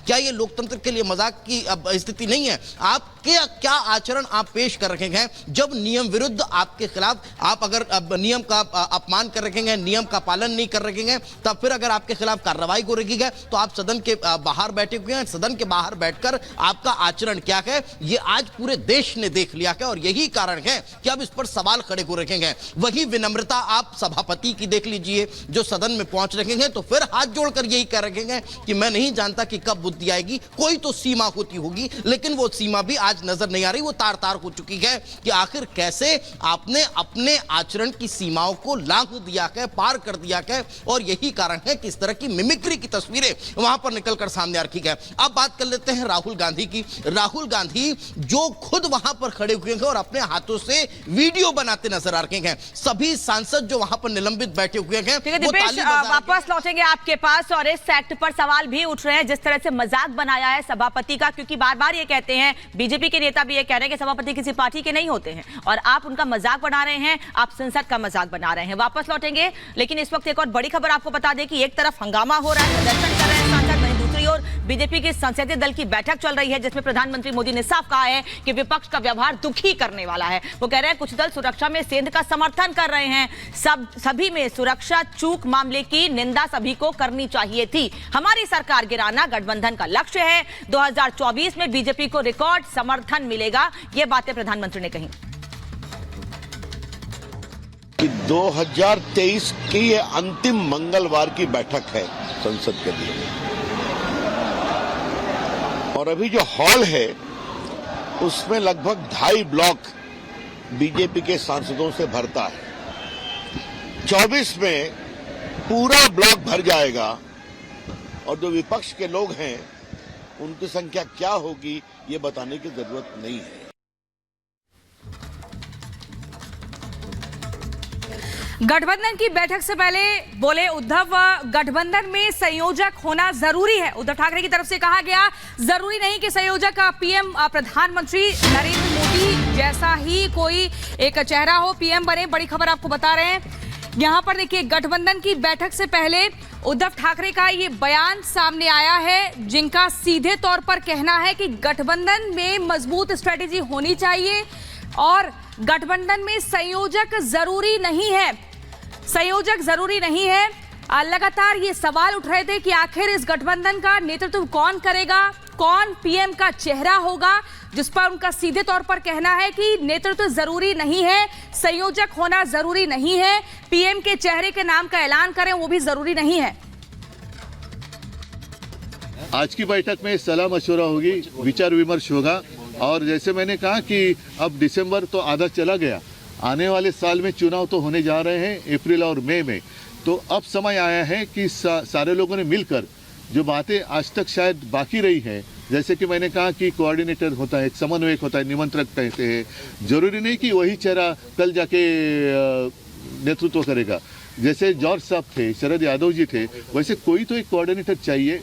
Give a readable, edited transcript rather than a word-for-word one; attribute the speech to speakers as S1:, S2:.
S1: क्या ये लोकतंत्र के लिए मजाक की स्थिति नहीं है? आप क्या आचरण आप पेश कर रखे हैं जब नियम विरुद्ध आपके खिलाफ आप अगर नियम का अपमान कर रखेंगे, नियम का पालन नहीं कर रखेंगे, तब फिर अगर आपके खिलाफ कार्रवाई को रखी गई तो आप सदन के बाहर बैठे हुए हैं। सदन के बाहर बैठकर आपका आचरण क्या है ये आज पूरे देश ने देख लिया है और यही कारण है कि अब इस पर सवाल खड़े को रखेंगे। वही विनम्रता आप सभापति की देख लीजिए जो सदन में पहुंच रखेंगे तो फिर हाथ जोड़कर यही कह रखेंगे कि मैं नहीं जानता कि कब बुद्धि आएगी, कोई तो सीमा होती होगी, लेकिन वो सीमा भी आज नजर नहीं आ रही, वो तार तार हो चुकी है कि आखिर कैसे आपने अपने आचरण की सीमाओं को लांघ दिया है, पार कर दिया है और यही कारण है कि इस तरह की मिमिक्री की तस्वीरें वहां पर निकलकर सामने आ रही है। अब बात कर लेते हैं राहुल गांधी की। राहुल गांधी जो खुद वहां पर खड़े हुए हैं और अपने हाथों से वीडियो बनाते नजर आ रहे हैं। सभी सांसद जो वहां पर निलंबित बैठे हुए हैं
S2: वापस लौटेंगे आपके पास और इस फैक्ट पर सवाल भी उठ रहे हैं जिस तरह से मजाक बनाया है सभापति का, क्योंकि बार बार ये कहते हैं, बीजेपी के नेता भी ये कह रहे हैं कि सभापति किसी पार्टी के नहीं होते हैं और आप उनका मजाक बना रहे हैं, आप संसद का मजाक बना रहे हैं। वापस लौटेंगे, लेकिन इस वक्त एक और बड़ी खबर आपको बता दें कि एक तरफ हंगामा हो रहा है, प्रदर्शन कर रहे हैं सांसद, वहीं दूसरी ओर बीजेपी के संसदीय दल की बैठक चल रही है जिसमें प्रधानमंत्री मोदी ने साफ कहा है कि विपक्ष का व्यवहार दुखी करने वाला है। वो कह रहे हैं कुछ दल सुरक्षा में सेंध का समर्थन कर रहे हैं, सभी में सुरक्षा चूक मामले की निंदा सभी को करनी चाहिए थी। हमारी सरकार गिराना गठबंधन का लक्ष्य है, 2024 में बीजेपी को रिकॉर्ड समर्थन मिलेगा, ये बातें प्रधानमंत्री ने कही।
S3: कि 2023 की ये अंतिम मंगलवार की बैठक है संसद के लिए और अभी जो हॉल है उसमें लगभग 2.5 ब्लॉक बीजेपी के सांसदों से भरता है। 24 में पूरा ब्लॉक भर जाएगा और जो विपक्ष के लोग हैं उनकी संख्या क्या होगी ये बताने की जरूरत नहीं है।
S4: गठबंधन की बैठक से पहले बोले उद्धव, गठबंधन में संयोजक होना जरूरी है। उद्धव ठाकरे की तरफ से कहा गया जरूरी नहीं कि संयोजक पीएम प्रधानमंत्री नरेंद्र मोदी जैसा ही कोई एक चेहरा हो पीएम बने। बड़ी खबर आपको बता रहे हैं, यहां पर देखिए गठबंधन की बैठक से पहले उद्धव ठाकरे का ये बयान सामने आया है जिनका सीधे तौर पर कहना है कि गठबंधन में मजबूत स्ट्रेटेजी होनी चाहिए और गठबंधन में संयोजक जरूरी नहीं है। संयोजक जरूरी नहीं है। लगातार ये सवाल उठ रहे थे कि आखिर इस गठबंधन का नेतृत्व कौन करेगा, कौन पीएम का चेहरा होगा, जिस पर उनका सीधे तौर पर कहना है कि नेतृत्व जरूरी नहीं है, संयोजक होना जरूरी नहीं है, पीएम के चेहरे के नाम का ऐलान करें वो भी जरूरी नहीं है।
S5: आज की बैठक में सलाह मशवरा होगी, विचार विमर्श होगा और जैसे मैंने कहा कि अब दिसंबर तो आधा चला गया, आने वाले साल में चुनाव तो होने जा रहे हैं अप्रैल और मई में, तो अब समय आया है कि सारे लोगों ने मिलकर जो बातें आज तक शायद बाकी रही हैं, जैसे कि मैंने कहा कि कोऑर्डिनेटर होता है, एक समन्वयक होता है, निमंत्रक कहते हैं, जरूरी नहीं कि वही चेहरा कल जाके नेतृत्व करेगा। जैसे जॉर्ज साहब थे, शरद यादव जी थे, वैसे कोई तो एक कोऑर्डिनेटर चाहिए।